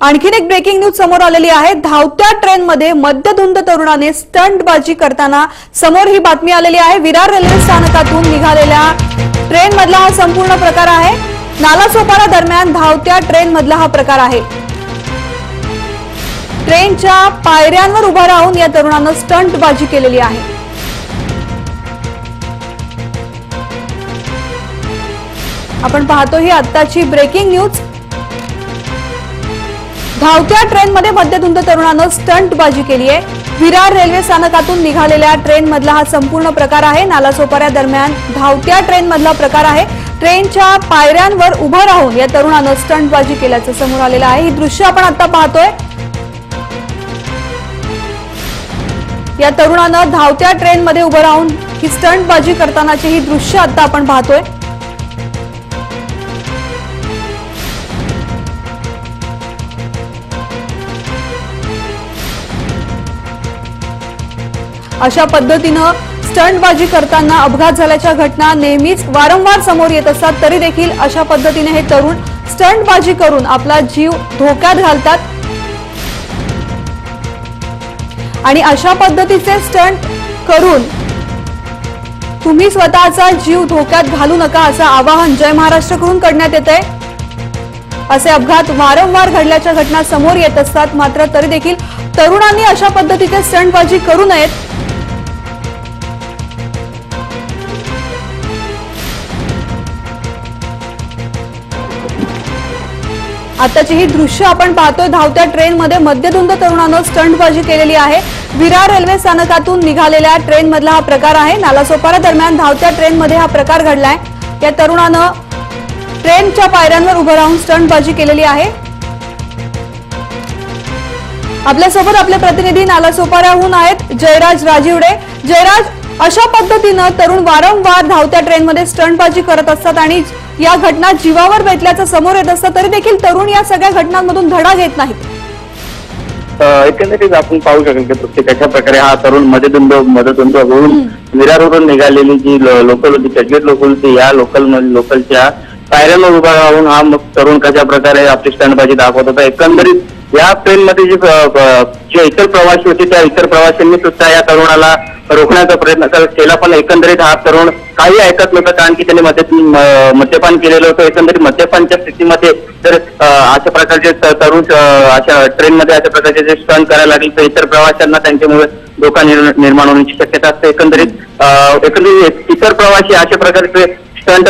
आणखीन एक breaking news समोर आलेली आहे। धावत्या ट्रेनमध्ये मद्यधुंद तरुणाने स्टंटबाजी करताना समोर ही बातमी आलेली आहे। विरार रेल्वे स्थानकातून निघालेल्या ट्रेन मधला हा संपूर्ण प्रकार आहे। नालासोपारा दरम्यान धावत्या ट्रेन मधला हा प्रकार आहे। ट्रेनच्या पायऱ्यांवर उभा राहून या तरुणाने स्टंटबाजी केलेली आहे। आपण पाहतो ही आत्ताची ब्रेकिंग न्यूज। धावत्या ट्रेनमध्ये मद्यधुंद तरुणाने स्टंटबाजी केली आहे। विरार रेल्वे स्थानकातून निघालेल्या ट्रेन मधला हा संपूर्ण प्रकार आहे। नालासोपारा दरम्यान धावत्या ट्रेन मधला प्रकार आहे। ट्रेनच्या पायऱ्यांवर उभं राहून या तरुणाने स्टंटबाजी केल्याचं समोर आलेलं आहे। ही दृश्य आपण आता पाहतोय। या तरुणाने धावत्या ट्रेनमध्ये उभं राहून ही स्टंटबाजी करतानाची ही दृश्य आता आपण पाहतोय। अशा पद्धतीने स्टंटबाजी करताना अपघात झाल्याच्या घटना नेहमीच वारंवार समोर येत असतात, तरी देखील अशा पद्धतीने हे तरुण स्टंटबाजी करून आपला जीव धोक्यात घालतात आणि अशा पद्धतीचे स्टंट करून तुम्ही स्वतःचा जीव धोक्यात घालू नका असं आवाहन जय महाराष्ट्रकडून करण्यात येते। असे अपघात वारंवार घडल्याच्या घटना समोर येत असतात, मात्र तरी देखील तरुणांनी अशा पद्धतीचे स्टंटबाजी करू नयेत। आताची ही दृश्य आपण पाहतोय। धावत्या ट्रेनमध्ये मद्यधुंद तरुणाने स्टंटबाजी केलेली आहे। विरार रेल्वे स्थानकातून निघालेल्या ट्रेन मधला हा प्रकार आहे। नालासोपारा दरम्यान धावत्या ट्रेनमध्ये हा प्रकार घडलाय। या तरुणाने ट्रेनच्या पायऱ्यांवर उभं राहून स्टंटबाजी केलेली आहे। आपल्यासोबत आपले प्रतिनिधी नालासोपाऱ्याहून आहेत जयराज राजीवडे। जयराज, अशा पद्धतीने तरुण वारंवार धावत्या ट्रेनमध्ये स्टंटबाजी करत असतात आणि या घटना जीवावर बेतल्याचं समोर येत असतं, तरी देखील तरुण या सगळ्या घटनांमधून धडा घेत नाहीत। एकंदरीत आपण पाहू शकेल की प्रत्येकाच्या प्रकारे हा तरुण मद्यधुंद होऊन विरारवरून निघालेली जी लोकल होती, चर्चित लोकल होती, या लोकलच्या पायऱ्यांवर उभा राहून हा तरुण कशा प्रकारे आपली स्टंटबाजी दाखवत होता। एकंदरीत या ट्रेनमध्ये जे इतर प्रवासी होते त्या इतर प्रवाशांनी सुद्धा या तरुणाला रोखण्याचा प्रयत्न केला, पण एकंदरीत हा तरुण काही ऐकत नव्हता, कारण की त्यांनी मद्यपान केलेलं होतं। एकंदरीत मद्यपानच्या स्थितीमध्ये जर अशा प्रकारचे तरुण अशा ट्रेनमध्ये अशा प्रकारचे जे स्टंट करायला लागले तर इतर प्रवाशांना त्यांच्यामुळे धोका निर्माण होण्याची शक्यता असते। एकंदरीत इतर प्रवासी अशा प्रकारचे स्टंट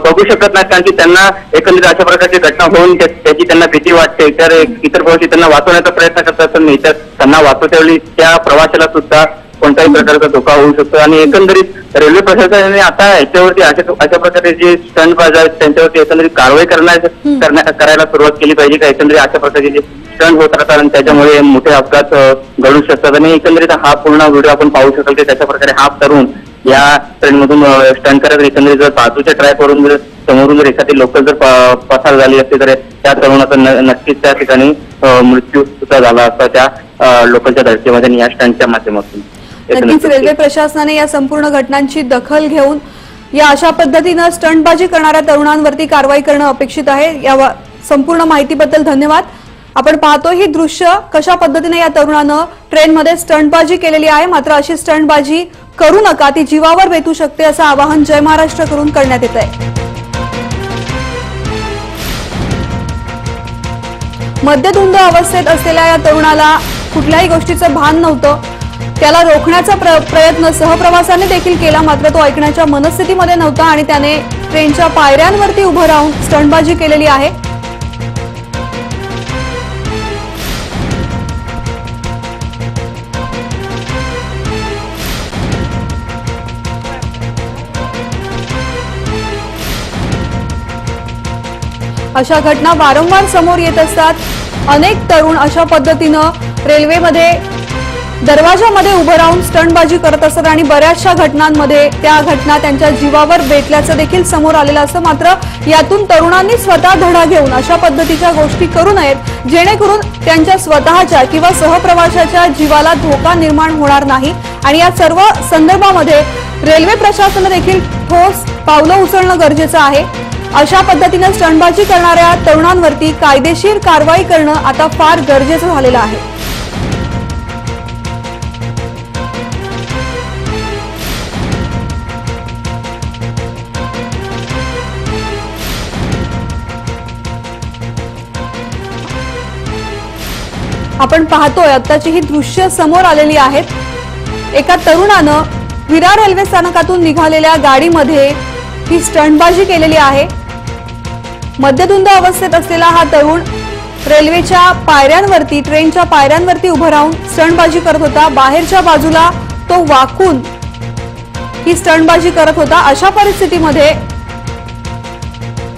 बघू शकत नाही, कारण की त्यांना एकंदरीत अशा प्रकारची घटना होऊन त्याची त्यांना भीती वाटते। इतर प्रवासी त्यांना वाचवण्याचा प्रयत्न करतात, पण इतर त्यांना वाचवतेवेळी त्या प्रवाशाला सुद्धा कोणत्याही प्रकारचा धोका होऊ शकतो। आणि एकंदरीत रेल्वे प्रशासनाने आता याच्यावरती अशा प्रकारे जे स्टंटबाज आहेत त्यांच्यावरती एकंदरीत कारवाई करायला सुरुवात केली पाहिजे का। एकंदरीत अशा प्रकारचे जे स्टंट होत राहतात आणि त्याच्यामुळे मोठे अपघात घडू शकतात। आणि एकंदरीत हा पूर्ण व्हिडिओ आपण पाहू शकाल की त्याच्या प्रकारे हा तरुण या ट्रेनमधून स्टंट करत एकंदरीत जर बाजूच्या ट्रॅकवरून जर समोरून जर एखादी लोकल जर पसार झाली असते तर त्या तरुणाचा नक्कीच त्या ठिकाणी मृत्यू सुद्धा झाला असता त्या लोकलच्या धडकेमध्ये आणि या स्टंटच्या माध्यमातून। नक्कीच रेल्वे प्रशासनाने या संपूर्ण घटनांची दखल घेऊन या अशा पद्धतीने स्टंटबाजी करणाऱ्या तरुणांवरती कारवाई करणं अपेक्षित आहे। या संपूर्ण माहितीबद्दल धन्यवाद। आपण पाहतो ही दृश्य कशा पद्धतीने या तरुणानं ट्रेनमध्ये स्टंटबाजी केलेली आहे, मात्र अशी स्टंटबाजी करू नका, ती जीवावर बेतू शकते असं आवाहन जय महाराष्ट्रकडून करण्यात येत आहे। मद्यधुंद अवस्थेत असलेल्या या तरुणाला कुठल्याही गोष्टीचं भान नव्हतं। त्याला रोखण्याचा प्रयत्न सहप्रवासाने देखील केला, मात्र तो ऐकण्याच्या मनस्थितीमध्ये नव्हता आणि त्याने ट्रेनच्या पायऱ्यांवरती उभं राहून स्टंटबाजी केलेली आहे। अशा घटना वारंवार समोर येत असतात। अनेक तरुण अशा पद्धतीनं रेल्वेमध्ये दरवाजामध्ये उभं राहून स्टंटबाजी करत असतात आणि बऱ्याचशा घटनांमध्ये त्या घटना त्यांच्या जीवावर बेतल्याचं देखील समोर आलेलं असतं। मात्र यातून तरुणांनी स्वतः धडा घेऊन अशा पद्धतीच्या गोष्टी करू नयेत, जेणेकरून त्यांच्या स्वतःच्या किंवा सहप्रवाशाच्या जीवाला धोका निर्माण होणार नाही। आणि या सर्व संदर्भामध्ये रेल्वे प्रशासनाने देखील ठोस पावलं उचलणं गरजेचं आहे। अशा पद्धतीने स्टंटबाजी करणाऱ्या तरुणांवरती कायदेशीर कारवाई करणं आता फार गरजेचं झालेलं आहे। आपण पाहतोय आत्ताची ही दृश्य समोर आलेली आहेत। एका तरुणानं विरार रेल्वे स्थानकातून निघालेल्या गाडीमध्ये ही स्टंटबाजी केलेली आहे। मद्यधुंद अवस्थेत असलेला हा तरुण रेल्वेच्या पायऱ्यांवरती ट्रेनच्या पायऱ्यांवरती उभं राहून स्टंटबाजी करत होता। बाहेरच्या बाजूला तो वाकून ही स्टंटबाजी करत होता। अशा परिस्थितीमध्ये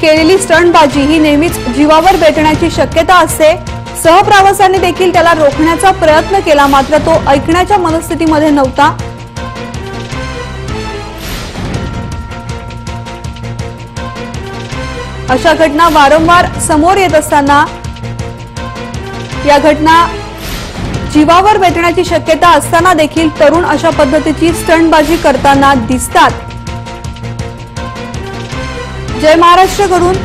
केलेली स्टंटबाजी ही नेहमीच जीवावर बेतण्याची शक्यता असते। सहप्रवाशांनी देखील त्याला रोखण्याचा प्रयत्न केला, मात्र तो ऐकण्याच्या मनस्थितीमध्ये नव्हता। अशा घटना वारंवार समोर येत असताना या घटना जीवावर बेतण्याची शक्यता असताना देखील तरुण अशा पद्धतीची स्टंटबाजी करताना दिसतात। जय महाराष्ट्र करून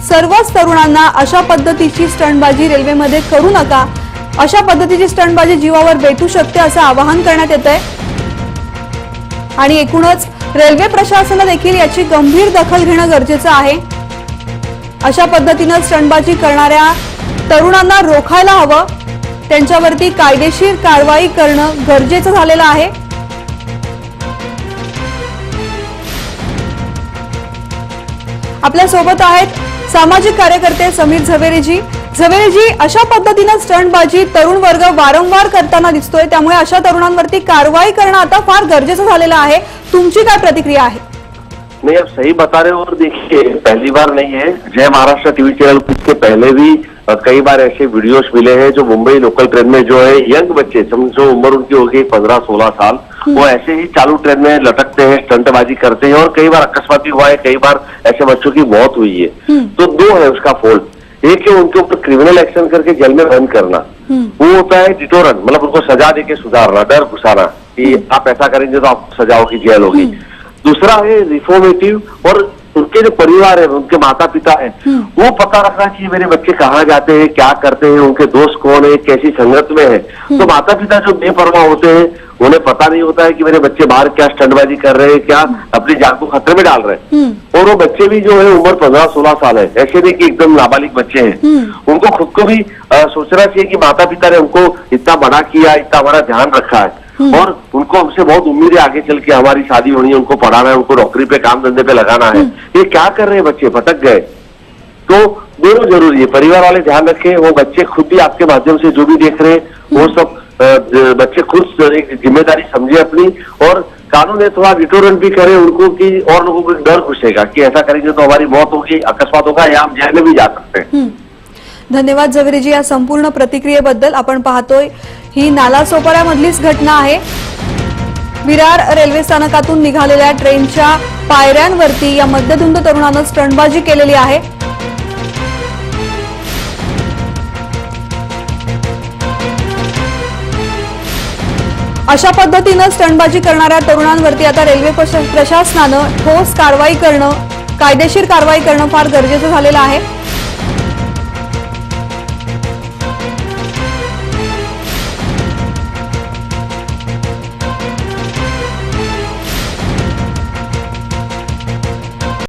सर्वच तरुणांना अशा पद्धतीची स्टंटबाजी रेल्वेमध्ये करू नका। अशा पद्धतीची स्टंटबाजी जीवावर बेतू शकते असं आवाहन करण्यात येतंय आणि एकूणच रेल्वे प्रशासनाने देखील याची गंभीर दखल घेणं गरजेचं आहे। अशा पद्धतीने स्टंटबाजी करणाऱ्या तरुणांना रोखायला हवं, त्यांच्यावरती कायदेशीर कारवाई करणं गरजेचं झालेलं आहे। आपल्या सोबत आहेत सामाजिक कार्यकर्ते समीर झवेरीजी। झवेरीजी, अशा पद्धतीने स्टंटबाजी तरुण वर्ग वारंवार करताना दिसतोय, त्यामुळे अशा तरुणांवरती कारवाई करणं आता फार गरजेचं झालेलं आहे। तुमची काय प्रतिक्रिया आहे? नहीं, आप सही बता रहे हो। और देखिए, पहली बार नहीं है, जय महाराष्ट्र टीवी चैनल इसके पहले भी कई बार ऐसे वीडियोस मिले हैं जो मुंबई लोकल ट्रेन में जो है यंग बच्चे, समझो उम्र उनकी हो गई 15-16 साल, वो ऐसे ही चालू ट्रेन में लटकते हैं, स्टंटबाजी करते हैं और कई बार अकस्मात भी हुआ है, कई बार ऐसे बच्चों की मौत हुई है। तो दो है उसका फॉल्ट। एक है उनके ऊपर क्रिमिनल एक्शन करके जेल में बंद करना, वो होता है डिटोरेंट, मतलब उनको सजा देके सुधारना, डर घुसाना कि आप ऐसा करेंगे तो आपको सजा होगी, जेल होगी। दूसरा है रिफॉर्मेटिव, और उनके जो परिवार है, उनके माता पिता है, वो पता रखना कि मेरे बच्चे कहाँ जाते हैं, क्या करते हैं, उनके दोस्त कौन है, कैसी संगत में है। तो माता पिता जो बेपरवाह होते हैं, उन्हें पता नहीं होता है कि मेरे बच्चे बाहर क्या स्टंटबाजी कर रहे हैं, क्या अपनी जान को खतरे में डाल रहे हैं। और वो बच्चे भी जो है उम्र 15-16 साल है, ऐसे नहीं कि एकदम नाबालिग बच्चे हैं। उनको खुद को भी सोचना चाहिए कि माता पिता ने उनको इतना बड़ा किया, इतना बड़ा ध्यान रखा है और उनको हमसे बहुत उम्मीद है आगे चल के हमारी शादी होनी है, उनको पढ़ाना है, उनको नौकरी पे काम धंधे पे लगाना है। ये क्या कर रहे हैं बच्चे, भटक गए। तो दोनों जरूरी है, परिवार वाले ध्यान रखें, वो बच्चे खुद भी आपके माध्यम से जो भी देख रहे हैं वो सब बच्चे खुद एक जिम्मेदारी समझे अपनी, और कानून है थोड़ा डिटोरेंट भी करे उनको कि और लोगों को डर घुसेगा कि ऐसा करेंगे तो हमारी मौत होगी, अकस्मात होगा, या हम जेल में भी जा सकते हैं। धन्यवाद झवेरीजी या संपूर्ण प्रतिक्रियेबद्दल। आपण पाहतोय ही नालासोपाऱ्यामधलीच घटना आहे। विरार रेल्वे स्थानकातून निघालेल्या ट्रेनच्या पायऱ्यांवरती या मद्यधुंद तरुणानं स्टंटबाजी केलेली आहे। अशा पद्धतीने स्टंटबाजी करणाऱ्या तरुणांवरती आता रेल्वे प्रशासनानं ठोस कारवाई करणं, कायदेशीर कारवाई करणं फार गरजेचं झालेलं आहे।